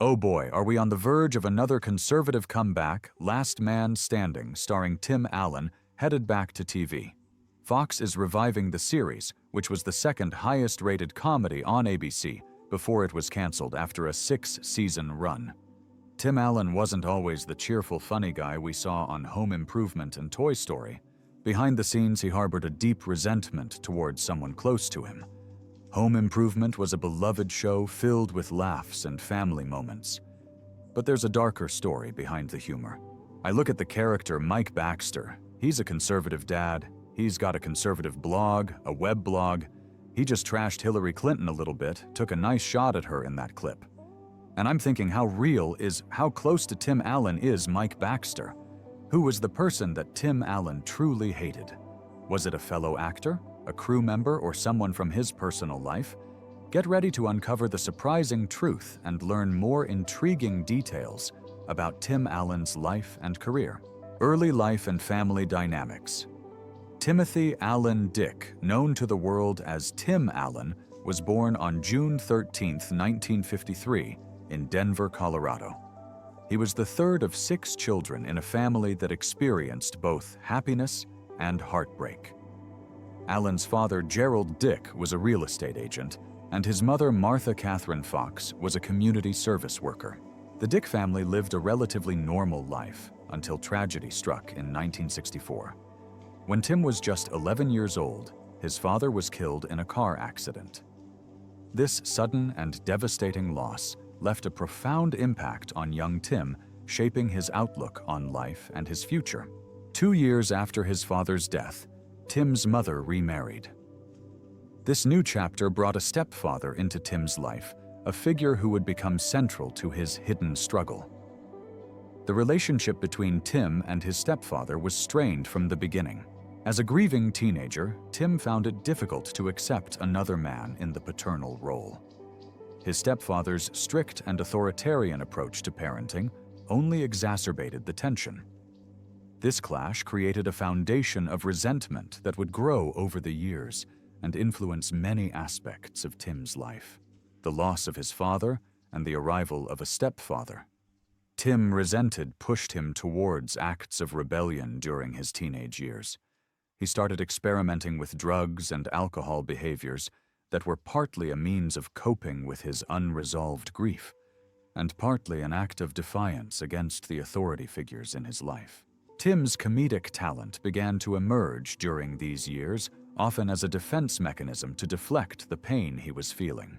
Oh boy, are we on the verge of another conservative comeback? Last Man Standing, starring Tim Allen, headed back to TV. Fox is reviving the series, which was the second highest-rated comedy on ABC before it was canceled after a 6-season run. Tim Allen wasn't always the cheerful, funny guy we saw on Home Improvement and Toy Story. Behind the scenes, he harbored a deep resentment towards someone close to him. Home Improvement was a beloved show filled with laughs and family moments. But there's a darker story behind the humor. I look at the character Mike Baxter. He's a conservative dad. He's got a conservative blog, a web blog. He just trashed Hillary Clinton a little bit, took a nice shot at her in that clip. And I'm thinking how close to Tim Allen is Mike Baxter? Who was the person that Tim Allen truly hated? Was it a fellow actor, a crew member, or someone from his personal life? Get ready to uncover the surprising truth and learn more intriguing details about Tim Allen's life and career. Early life and family dynamics. Timothy Allen Dick, known to the world as Tim Allen, was born on June 13, 1953, in Denver, Colorado. He was the third of 6 children in a family that experienced both happiness and heartbreak. Allen's father, Gerald Dick, was a real estate agent, and his mother, Martha Catherine Fox, was a community service worker. The Dick family lived a relatively normal life until tragedy struck in 1964. When Tim was just 11 years old, his father was killed in a car accident. This sudden and devastating loss left a profound impact on young Tim, shaping his outlook on life and his future. 2 years after his father's death, Tim's mother remarried. This new chapter brought a stepfather into Tim's life, a figure who would become central to his hidden struggle. The relationship between Tim and his stepfather was strained from the beginning. As a grieving teenager, Tim found it difficult to accept another man in the paternal role. His stepfather's strict and authoritarian approach to parenting only exacerbated the tension. This clash created a foundation of resentment that would grow over the years and influence many aspects of Tim's life. The loss of his father and the arrival of a stepfather. Tim, resented, pushed him towards acts of rebellion during his teenage years. He started experimenting with drugs and alcohol behaviors that were partly a means of coping with his unresolved grief, and partly an act of defiance against the authority figures in his life. Tim's comedic talent began to emerge during these years, often as a defense mechanism to deflect the pain he was feeling.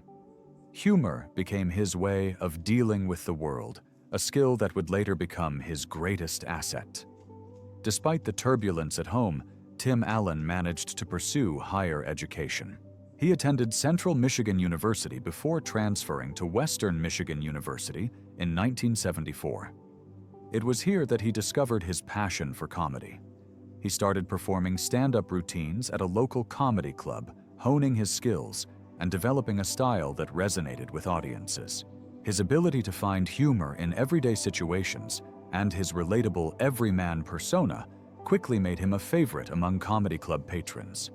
Humor became his way of dealing with the world, a skill that would later become his greatest asset. Despite the turbulence at home, Tim Allen managed to pursue higher education. He attended Central Michigan University before transferring to Western Michigan University in 1974. It was here that he discovered his passion for comedy. He started performing stand-up routines at a local comedy club, honing his skills and developing a style that resonated with audiences. His ability to find humor in everyday situations and his relatable everyman persona quickly made him a favorite among comedy club patrons.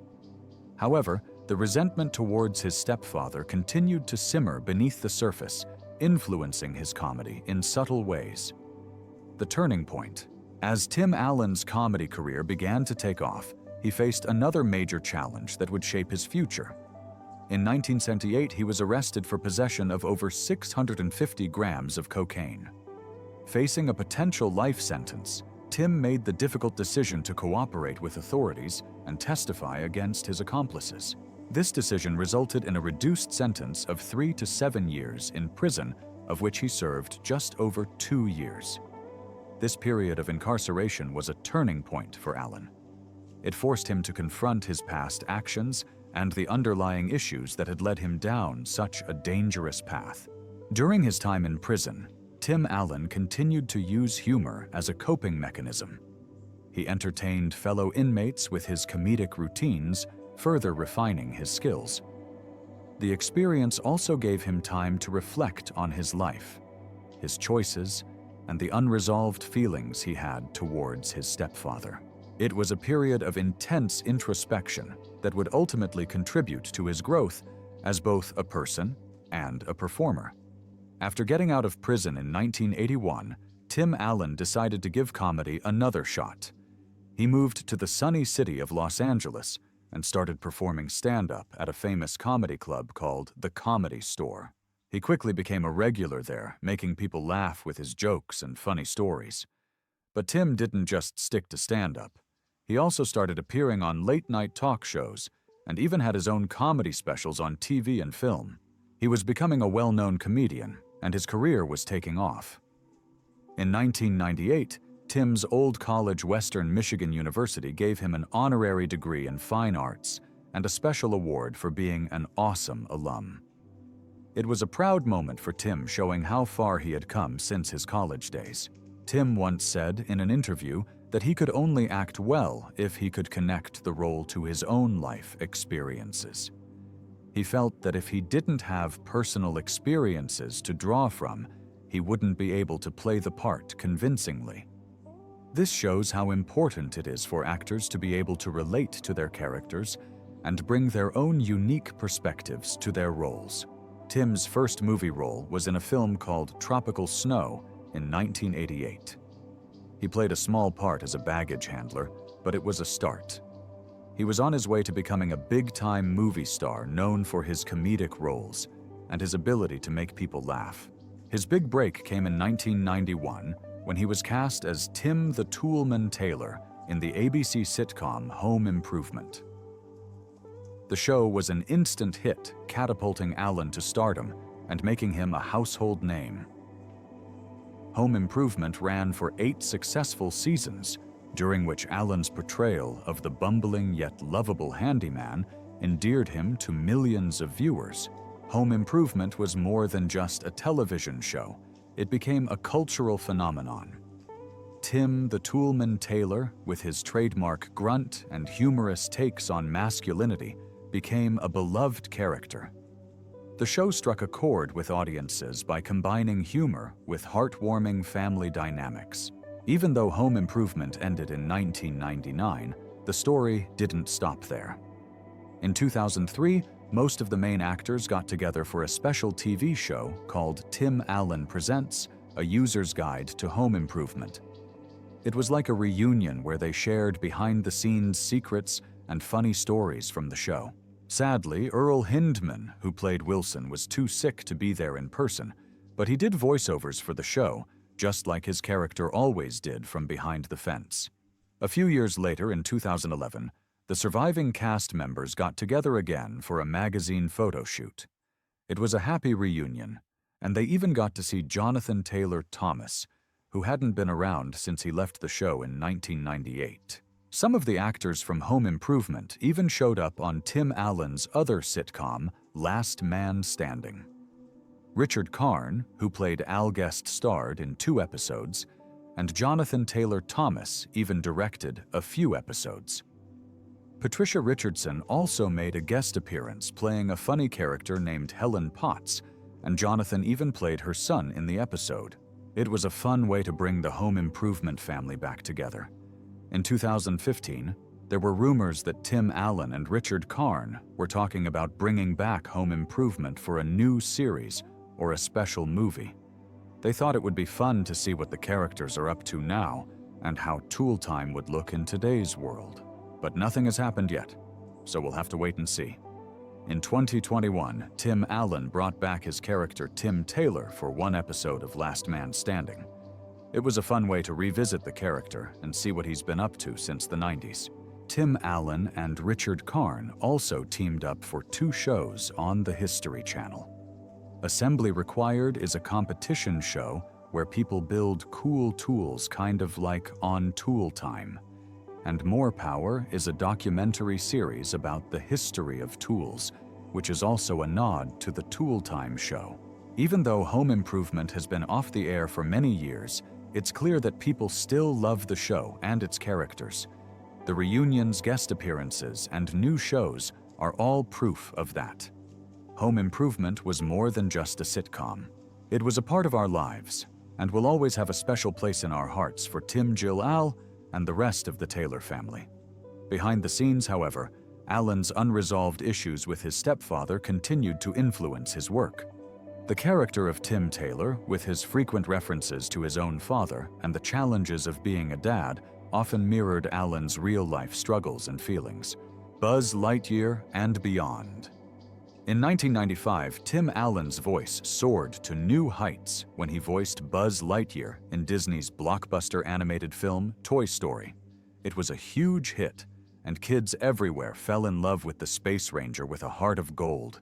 However, the resentment towards his stepfather continued to simmer beneath the surface, influencing his comedy in subtle ways. The turning point. As Tim Allen's comedy career began to take off, he faced another major challenge that would shape his future. In 1978, he was arrested for possession of over 650 grams of cocaine. Facing a potential life sentence, Tim made the difficult decision to cooperate with authorities and testify against his accomplices. This decision resulted in a reduced sentence of 3 to 7 years in prison, of which he served just over 2 years. This period of incarceration was a turning point for Allen. It forced him to confront his past actions and the underlying issues that had led him down such a dangerous path. During his time in prison, Tim Allen continued to use humor as a coping mechanism. He entertained fellow inmates with his comedic routines, further refining his skills. The experience also gave him time to reflect on his life, his choices, and the unresolved feelings he had towards his stepfather. It was a period of intense introspection that would ultimately contribute to his growth as both a person and a performer. After getting out of prison in 1981, Tim Allen decided to give comedy another shot. He moved to the sunny city of Los Angeles and started performing stand-up at a famous comedy club called the Comedy Store. He quickly became a regular there, making people laugh with his jokes and funny stories. But Tim didn't just stick to stand-up. He also started appearing on late-night talk shows and even had his own comedy specials on TV and film. He was becoming a well-known comedian, and his career was taking off. In 1998, Tim's old college, Western Michigan University, gave him an honorary degree in fine arts and a special award for being an awesome alum. It was a proud moment for Tim, showing how far he had come since his college days. Tim once said in an interview that he could only act well if he could connect the role to his own life experiences. He felt that if he didn't have personal experiences to draw from, he wouldn't be able to play the part convincingly. This shows how important it is for actors to be able to relate to their characters and bring their own unique perspectives to their roles. Tim's first movie role was in a film called Tropical Snow in 1988. He played a small part as a baggage handler, but it was a start. He was on his way to becoming a big-time movie star known for his comedic roles and his ability to make people laugh. His big break came in 1991 when he was cast as Tim the Toolman Taylor in the ABC sitcom Home Improvement. The show was an instant hit, catapulting Allen to stardom and making him a household name. Home Improvement ran for 8 successful seasons, during which Allen's portrayal of the bumbling yet lovable handyman endeared him to millions of viewers. Home Improvement was more than just a television show. It became a cultural phenomenon. Tim the Toolman Taylor, with his trademark grunt and humorous takes on masculinity, became a beloved character. The show struck a chord with audiences by combining humor with heartwarming family dynamics. Even though Home Improvement ended in 1999, the story didn't stop there. In 2003, most of the main actors got together for a special TV show called Tim Allen Presents: A User's Guide to Home Improvement. It was like a reunion where they shared behind-the-scenes secrets and funny stories from the show. Sadly, Earl Hindman, who played Wilson, was too sick to be there in person, but he did voiceovers for the show, just like his character always did from behind the fence. A few years later, in 2011, the surviving cast members got together again for a magazine photo shoot. It was a happy reunion, and they even got to see Jonathan Taylor Thomas, who hadn't been around since he left the show in 1998. Some of the actors from Home Improvement even showed up on Tim Allen's other sitcom, Last Man Standing. Richard Karn, who played Al, guest starred in 2 episodes, and Jonathan Taylor Thomas even directed a few episodes. Patricia Richardson also made a guest appearance playing a funny character named Helen Potts, and Jonathan even played her son in the episode. It was a fun way to bring the Home Improvement family back together. In 2015, there were rumors that Tim Allen and Richard Karn were talking about bringing back Home Improvement for a new series or a special movie. They thought it would be fun to see what the characters are up to now and how tool time would look in today's world. But nothing has happened yet, so we'll have to wait and see. In 2021, Tim Allen brought back his character Tim Taylor for 1 episode of Last Man Standing. It was a fun way to revisit the character and see what he's been up to since the 90s. Tim Allen and Richard Karn also teamed up for 2 shows on the History Channel. Assembly Required is a competition show where people build cool tools, kind of like On Tool Time. And More Power is a documentary series about the history of tools, which is also a nod to the Tool Time show. Even though Home Improvement has been off the air for many years, it's clear that people still love the show and its characters. The reunions, guest appearances, and new shows are all proof of that. Home Improvement was more than just a sitcom. It was a part of our lives, and will always have a special place in our hearts for Tim, Jill, Al, and the rest of the Taylor family. Behind the scenes, however, Allen's unresolved issues with his stepfather continued to influence his work. The character of Tim Taylor, with his frequent references to his own father and the challenges of being a dad, often mirrored Allen's real-life struggles and feelings. Buzz Lightyear and beyond. In 1995, Tim Allen's voice soared to new heights when he voiced Buzz Lightyear in Disney's blockbuster animated film Toy Story. It was a huge hit, and kids everywhere fell in love with the Space Ranger with a heart of gold.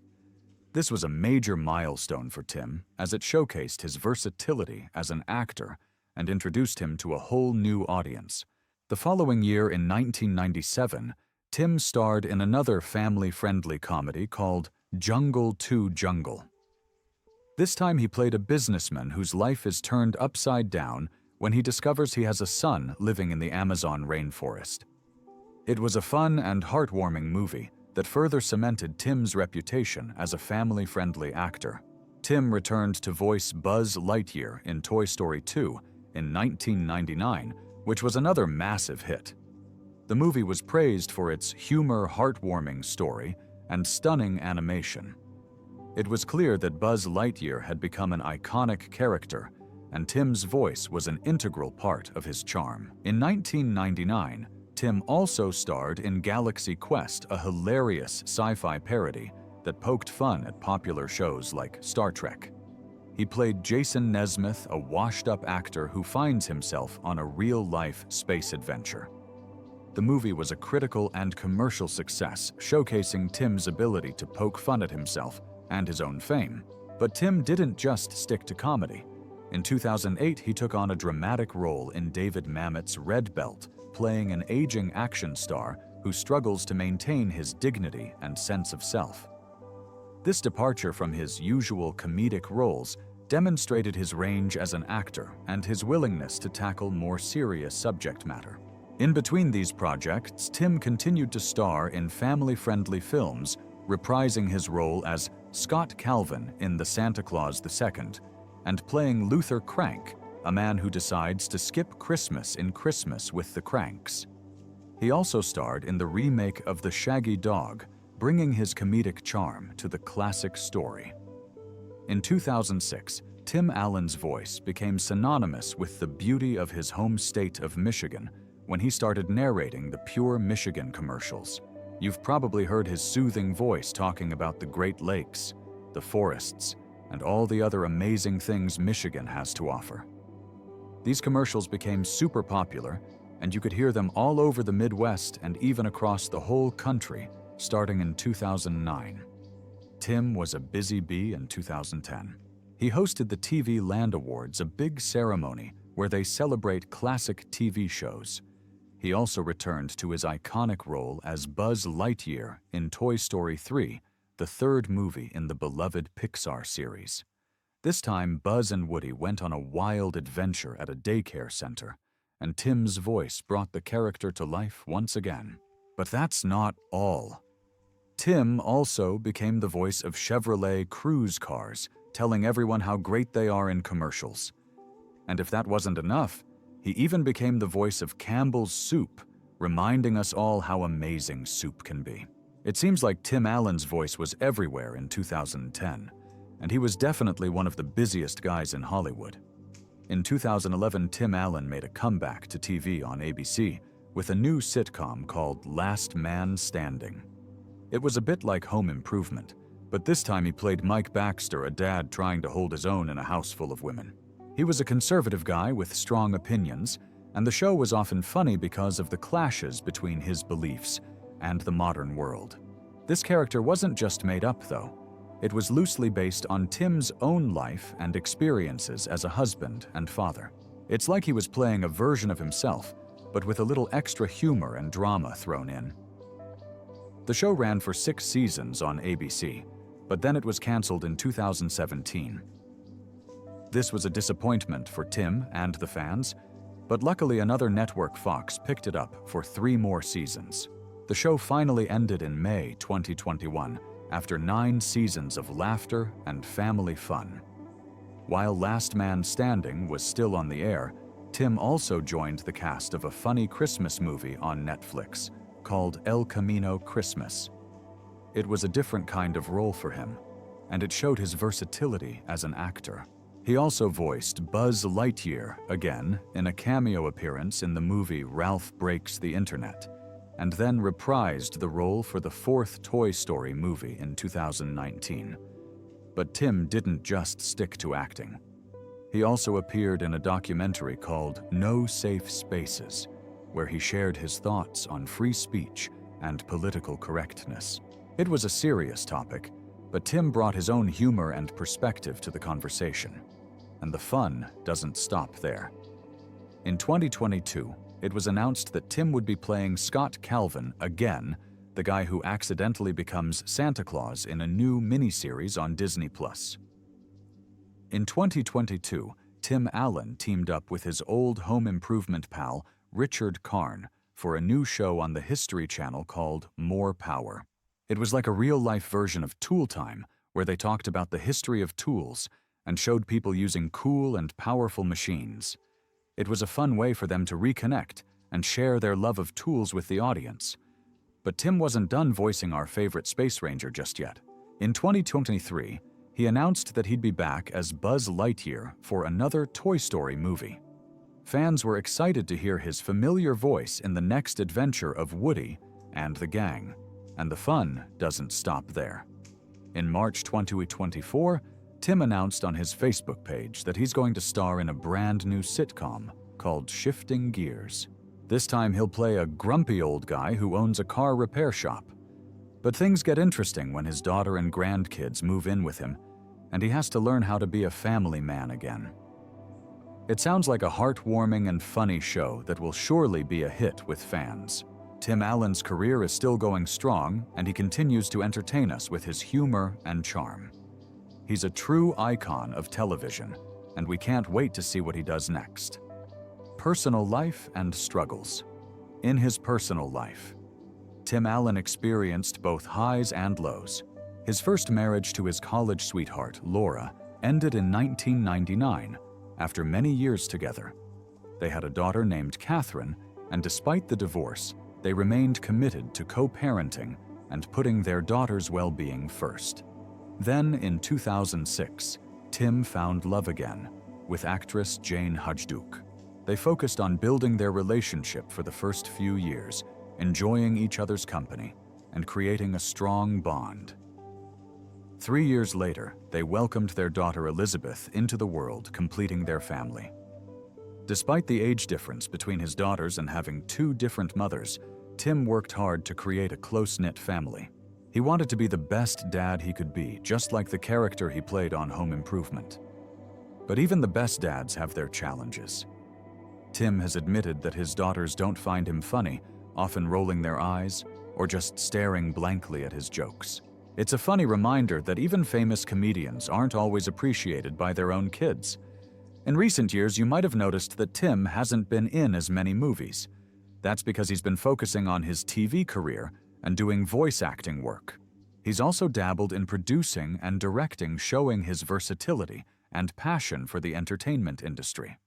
This was a major milestone for Tim, as it showcased his versatility as an actor and introduced him to a whole new audience. The following year, in 1997, Tim starred in another family-friendly comedy called Jungle to Jungle. This time he played a businessman whose life is turned upside down when he discovers he has a son living in the Amazon rainforest. It was a fun and heartwarming movie that further cemented Tim's reputation as a family-friendly actor. Tim returned to voice Buzz Lightyear in Toy Story 2 in 1999, which was another massive hit. The movie was praised for its humor, heartwarming story, and stunning animation. It was clear that Buzz Lightyear had become an iconic character, and Tim's voice was an integral part of his charm. In 1999, Tim also starred in Galaxy Quest, a hilarious sci-fi parody that poked fun at popular shows like Star Trek. He played Jason Nesmith, a washed-up actor who finds himself on a real-life space adventure. The movie was a critical and commercial success, showcasing Tim's ability to poke fun at himself and his own fame. But Tim didn't just stick to comedy. In 2008, he took on a dramatic role in David Mamet's Red Belt, playing an aging action star who struggles to maintain his dignity and sense of self. This departure from his usual comedic roles demonstrated his range as an actor and his willingness to tackle more serious subject matter. In between these projects, Tim continued to star in family-friendly films, reprising his role as Scott Calvin in The Santa Claus II, and playing Luther Crank, a man who decides to skip Christmas in Christmas with the Cranks. He also starred in the remake of The Shaggy Dog, bringing his comedic charm to the classic story. In 2006, Tim Allen's voice became synonymous with the beauty of his home state of Michigan when he started narrating the Pure Michigan commercials. You've probably heard his soothing voice talking about the Great Lakes, the forests, and all the other amazing things Michigan has to offer. These commercials became super popular, and you could hear them all over the Midwest and even across the whole country, starting in 2009. Tim was a busy bee in 2010. He hosted the TV Land Awards, a big ceremony where they celebrate classic TV shows. He also returned to his iconic role as Buzz Lightyear in Toy Story 3, the third movie in the beloved Pixar series. This time, Buzz and Woody went on a wild adventure at a daycare center, and Tim's voice brought the character to life once again. But that's not all. Tim also became the voice of Chevrolet Cruise cars, telling everyone how great they are in commercials. And if that wasn't enough, he even became the voice of Campbell's Soup, reminding us all how amazing soup can be. It seems like Tim Allen's voice was everywhere in 2010, and he was definitely one of the busiest guys in Hollywood. In 2011, Tim Allen made a comeback to TV on ABC with a new sitcom called Last Man Standing. It was a bit like Home Improvement, but this time he played Mike Baxter, a dad trying to hold his own in a house full of women. He was a conservative guy with strong opinions, and the show was often funny because of the clashes between his beliefs and the modern world. This character wasn't just made up, though. It was loosely based on Tim's own life and experiences as a husband and father. It's like he was playing a version of himself, but with a little extra humor and drama thrown in. The show ran for 6 seasons on ABC, but then it was canceled in 2017. This was a disappointment for Tim and the fans, but luckily another network, Fox, picked it up for 3 more seasons. The show finally ended in May 2021 after 9 seasons of laughter and family fun. While Last Man Standing was still on the air, Tim also joined the cast of a funny Christmas movie on Netflix called El Camino Christmas. It was a different kind of role for him. and it showed his versatility as an actor. He also voiced Buzz Lightyear again in a cameo appearance in the movie Ralph Breaks the Internet, and then reprised the role for the fourth Toy Story movie in 2019. But Tim didn't just stick to acting. He also appeared in a documentary called No Safe Spaces, where he shared his thoughts on free speech and political correctness. It was a serious topic, but Tim brought his own humor and perspective to the conversation. And the fun doesn't stop there. In 2022, it was announced that Tim would be playing Scott Calvin again, the guy who accidentally becomes Santa Claus in a new miniseries on Disney+. In 2022, Tim Allen teamed up with his old home improvement pal, Richard Karn, for a new show on the History Channel called More Power. It was like a real-life version of Tool Time, where they talked about the history of tools and showed people using cool and powerful machines. It was a fun way for them to reconnect and share their love of tools with the audience. But Tim wasn't done voicing our favorite Space Ranger just yet. In 2023, he announced that he'd be back as Buzz Lightyear for another Toy Story movie. Fans were excited to hear his familiar voice in the next adventure of Woody and the gang, and the fun doesn't stop there. In March 2024, Tim announced on his Facebook page that he's going to star in a brand new sitcom called Shifting Gears. This time he'll play a grumpy old guy who owns a car repair shop. But things get interesting when his daughter and grandkids move in with him, and he has to learn how to be a family man again. It sounds like a heartwarming and funny show that will surely be a hit with fans. Tim Allen's career is still going strong, and he continues to entertain us with his humor and charm. He's a true icon of television, and we can't wait to see what he does next. Personal life and struggles. In his personal life, Tim Allen experienced both highs and lows. His first marriage to his college sweetheart, Laura, ended in 1999 after many years together. They had a daughter named Catherine, and despite the divorce, they remained committed to co-parenting and putting their daughter's well-being first. Then, in 2006, Tim found love again with actress Jane Hudjduk. They focused on building their relationship for the first few years, enjoying each other's company and creating a strong bond. 3 years later, they welcomed their daughter Elizabeth into the world, completing their family. Despite the age difference between his daughters and having two different mothers, Tim worked hard to create a close-knit family. He wanted to be the best dad he could be, just like the character he played on Home Improvement. But even the best dads have their challenges. Tim has admitted that his daughters don't find him funny, often rolling their eyes or just staring blankly at his jokes. It's a funny reminder that even famous comedians aren't always appreciated by their own kids. In recent years, you might have noticed that Tim hasn't been in as many movies. That's because he's been focusing on his TV career and doing voice acting work. He's also dabbled in producing and directing, showing his versatility and passion for the entertainment industry.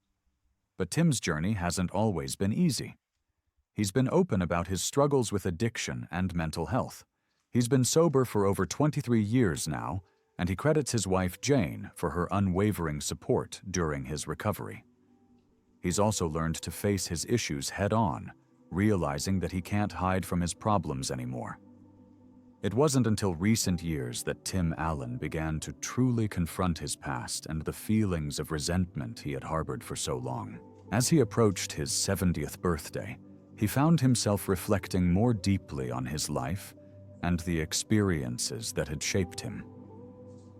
But Tim's journey hasn't always been easy. He's been open about his struggles with addiction and mental health. He's been sober for over 23 years now, and he credits his wife Jane for her unwavering support during his recovery. He's also learned to face his issues head-on, realizing that he can't hide from his problems anymore. It wasn't until recent years that Tim Allen began to truly confront his past and the feelings of resentment he had harbored for so long. As he approached his 70th birthday, he found himself reflecting more deeply on his life and the experiences that had shaped him.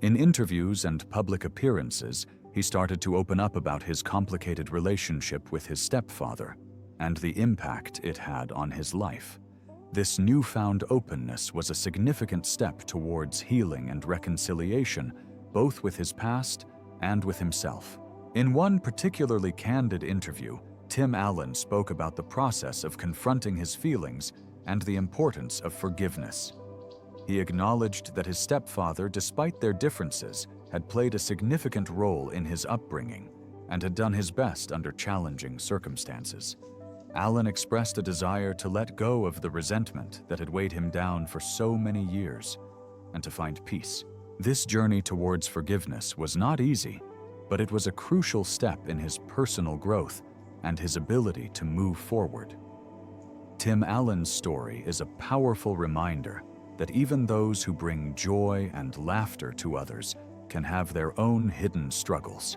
In interviews and public appearances, he started to open up about his complicated relationship with his stepfather and the impact it had on his life. This newfound openness was a significant step towards healing and reconciliation, both with his past and with himself. In one particularly candid interview, Tim Allen spoke about the process of confronting his feelings and the importance of forgiveness. He acknowledged that his stepfather, despite their differences, had played a significant role in his upbringing and had done his best under challenging circumstances. Allen expressed a desire to let go of the resentment that had weighed him down for so many years and to find peace. This journey towards forgiveness was not easy, but it was a crucial step in his personal growth and his ability to move forward. Tim Allen's story is a powerful reminder that even those who bring joy and laughter to others can have their own hidden struggles.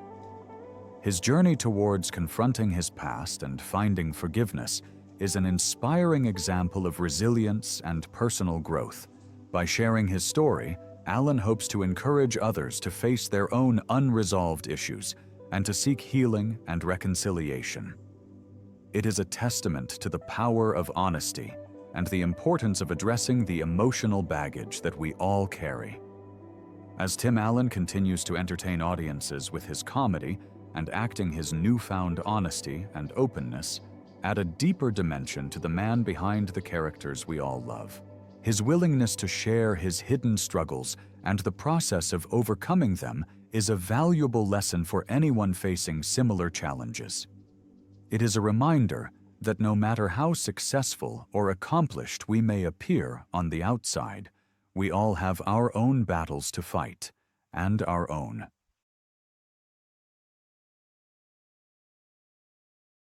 His journey towards confronting his past and finding forgiveness is an inspiring example of resilience and personal growth. By sharing his story, Allen hopes to encourage others to face their own unresolved issues and to seek healing and reconciliation. It is a testament to the power of honesty and the importance of addressing the emotional baggage that we all carry. As Tim Allen continues to entertain audiences with his comedy and acting, his newfound honesty and openness add a deeper dimension to the man behind the characters we all love. His willingness to share his hidden struggles and the process of overcoming them is a valuable lesson for anyone facing similar challenges. It is a reminder that no matter how successful or accomplished we may appear on the outside, we all have our own battles to fight and our own